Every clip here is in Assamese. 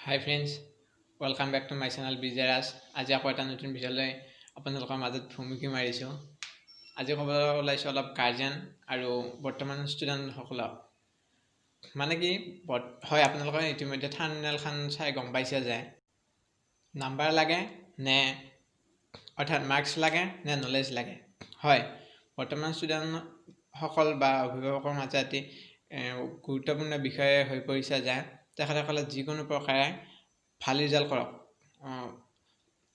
Hi friends, welcome back to my channel Bijaras. আজি আকৌ এটা নতুন ভিডিঅ'লৈ আপোনালোকৰ মাজত ভূমিকা মাৰিছোঁ। আজি ক'ব ওলাইছোঁ অলপ গাৰ্জিয়ান আৰু বৰ্তমান ষ্টুডেণ্টসকলক। মানে কি হয় আপোনালোকে ইতিমধ্যে থাম্বনেইলখন চাই গম পাইছে যে নাম্বাৰ লাগে নে অৰ্থাৎ মাৰ্কছ লাগে নে নলেজ লাগে। হয়, বৰ্তমান ষ্টুডেণ্টসকল বা অভিভাৱকৰ মাজত এটি গুৰুত্বপূৰ্ণ বিষয় হৈ পৰিছে যে তেখেতসকলে যিকোনো প্ৰকাৰে ভাল ৰিজাল্ট কৰক,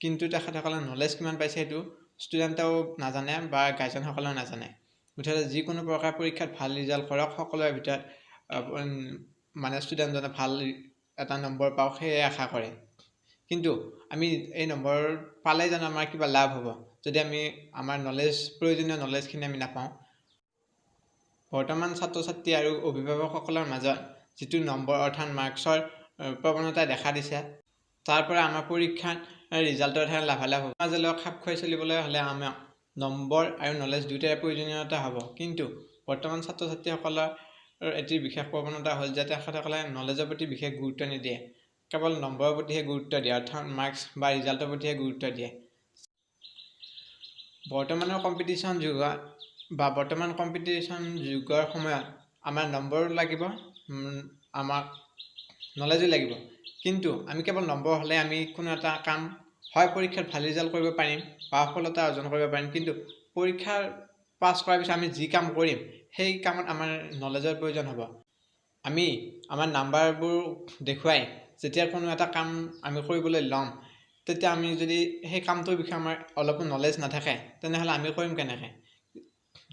কিন্তু তেখেতসকলে নলেজ কিমান পাইছে সেইটো ষ্টুডেণ্টেও নাজানে বা গাৰ্জেনসকলেও নাজানে। মুঠতে যিকোনো প্ৰকাৰে পৰীক্ষাত ভাল ৰিজাল্ট কৰক, সকলোৰে ভিতৰত মানে ষ্টুডেণ্টজনে ভাল এটা নম্বৰ পাওক সেয়ে আশা কৰে। কিন্তু আমি এই নম্বৰ পালে জানো আমাৰ কিবা লাভ হ'ব যদি আমি আমাৰ প্ৰয়োজনীয় নলেজখিনি আমি নাপাওঁ। বৰ্তমান ছাত্ৰ ছাত্ৰী আৰু অভিভাৱকসকলৰ মাজত যিটো নম্বৰ অৰ্থাৎ মাৰ্কছৰ প্ৰৱণতা দেখা দিছে, তাৰ পৰা আমাৰ পৰীক্ষাত ৰিজাল্টৰ ঠাইত লাভালাভ হ'ব। মাজলৈ খাপ খুৱাই চলিবলৈ হ'লে আমাক নম্বৰ আৰু নলেজ দুয়োটাৰে প্ৰয়োজনীয়তা হ'ব। কিন্তু বৰ্তমান ছাত্ৰ ছাত্ৰীসকলৰ এটি বিশেষ প্ৰৱণতা হ'ল যে তেখেতসকলে নলেজৰ প্ৰতি বিশেষ গুৰুত্ব নিদিয়ে, কেৱল নম্বৰৰ প্ৰতিহে গুৰুত্ব দিয়ে, অৰ্থাৎ মাৰ্কছ বা ৰিজাল্টৰ প্ৰতিহে গুৰুত্ব দিয়ে। বৰ্তমান কম্পিটিশ্যন যুগৰ সময়ত আমাৰ নম্বৰো লাগিব, আমাক নলেজো লাগিব। কিন্তু আমি কেৱল নম্বৰ হ'লে আমি কোনো এটা কাম হয় পৰীক্ষাত ভাল ৰিজাল্ট কৰিব পাৰিম বা সফলতা অৰ্জন কৰিব পাৰিম, কিন্তু পৰীক্ষাৰ পাছ কৰাৰ পিছত আমি যি কাম কৰিম সেই কামত আমাৰ নলেজৰ প্ৰয়োজন হ'ব। আমি আমাৰ নাম্বাৰবোৰ দেখুৱাই যেতিয়া কোনো এটা কাম আমি কৰিবলৈ ল'ম, তেতিয়া আমি যদি সেই কামটোৰ বিষয়ে আমাৰ অলপো নলেজ নাথাকে তেনেহ'লে আমি কৰিম কেনেকৈ?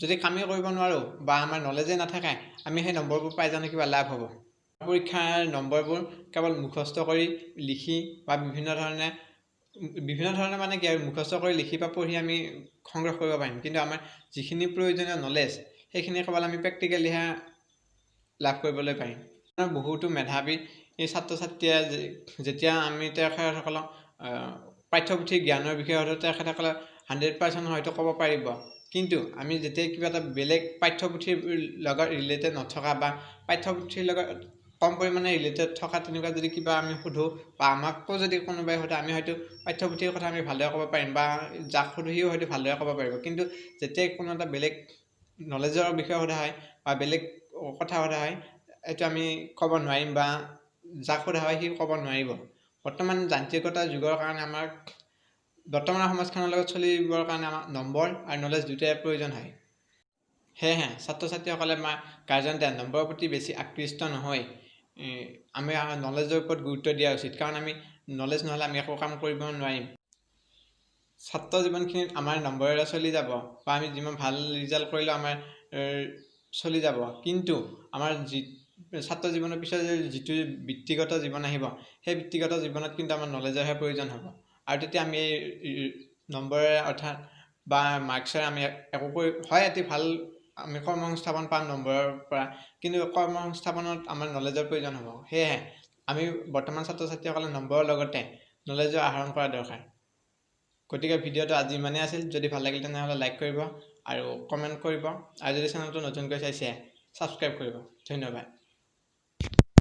যদি কামেই কৰিব নোৱাৰোঁ বা আমাৰ নলেজেই নাথাকে, আমি সেই নম্বৰবোৰ পাই জানো কিবা লাভ হ'ব? পৰীক্ষাৰ নম্বৰবোৰ কেৱল মুখস্থ কৰি লিখি বা বিভিন্ন ধৰণে মানে কি আৰু মুখস্থ কৰি লিখি বা পঢ়ি আমি সংগ্ৰহ কৰিব পাৰিম, কিন্তু আমাৰ যিখিনি প্ৰয়োজনীয় নলেজ সেইখিনি কেৱল আমি প্ৰেক্টিকেলিহে লাভ কৰিবলৈ পাৰিম। বহুতো মেধাৱী ছাত্ৰ ছাত্ৰীয়ে যেতিয়া আমি তেখেতসকলক পাঠ্যপুথিৰ জ্ঞানৰ বিষয়ে হয়তো তেখেতসকলে 100% হয়তো ক'ব পাৰিব, কিন্তু আমি যেতিয়া কিবা এটা বেলেগ পাঠ্যপুথিৰ লগত ৰিলেটেড নথকা বা পাঠ্যপুথিৰ লগত কম পৰিমাণে ৰিলেটেড থকা তেনেকুৱা যদি কিবা আমি সোধোঁ বা আমাকো যদি কোনোবাই সোধে, আমি হয়তো পাঠ্যপুথিৰ কথা আমি ভালদৰে ক'ব পাৰিম বা যাক সোধো সিও হয়তো ভালদৰে ক'ব পাৰিব। কিন্তু যেতিয়া কোনো এটা বেলেগ নলেজৰ বিষয়ে সোধা হয় বা বেলেগ কথা সোধা হয়, এইটো আমি ক'ব নোৱাৰিম বা যাক সোধা হয় সি ক'ব নোৱাৰিব। বৰ্তমান যান্ত্ৰিকতাৰ যুগৰ কাৰণে বৰ্তমানৰ সমাজখনৰ লগত চলিবৰ কাৰণে আমাক নম্বৰ আৰু নলেজ দুয়োটাই প্ৰয়োজন হয়। সেয়েহে ছাত্ৰ ছাত্ৰীসকলে বা গাৰ্জেনে নম্বৰৰ প্ৰতি বেছি আকৃষ্ট নহয়, আমি নলেজৰ ওপৰত গুৰুত্ব দিয়া উচিত, কাৰণ আমি নলেজ নহ'লে আমি একো কাম কৰিব নোৱাৰিম। ছাত্ৰ জীৱনখিনিত আমাৰ নম্বৰেৰে চলি যাব বা আমি যিমান ভাল ৰিজাল্ট কৰিলেও আমাৰ চলি যাব, কিন্তু আমাৰ ছাত্ৰ জীৱনৰ পিছত যিটো বৃত্তিগত জীৱন আহিব, সেই বৃত্তিগত জীৱনত কিন্তু আমাৰ নলেজৰহে প্ৰয়োজন হ'ব। আৰু তেতিয়া আমি নম্বৰেৰে অৰ্থাৎ বা মাৰ্কছেৰে আমি এটি ভাল আমি কৰ্মসংস্থাপন পাম নম্বৰৰ পৰা, কিন্তু কৰ্মসংস্থাপনত আমাৰ নলেজৰ প্ৰয়োজন হ'ব। সেয়েহে আমি বৰ্তমান ছাত্ৰ ছাত্ৰীসকলে নম্বৰৰ লগতে নলেজো আহৰণ কৰা দৰকাৰ। গতিকে ভিডিঅ'টো আজি ইমানেই আছিল। যদি ভাল লাগিল তেনেহ'লে লাইক কৰিব আৰু কমেণ্ট কৰিব, আৰু যদি চেনেলটো নতুনকৈ চাইছে ছাবস্ক্ৰাইব কৰিব। ধন্যবাদ।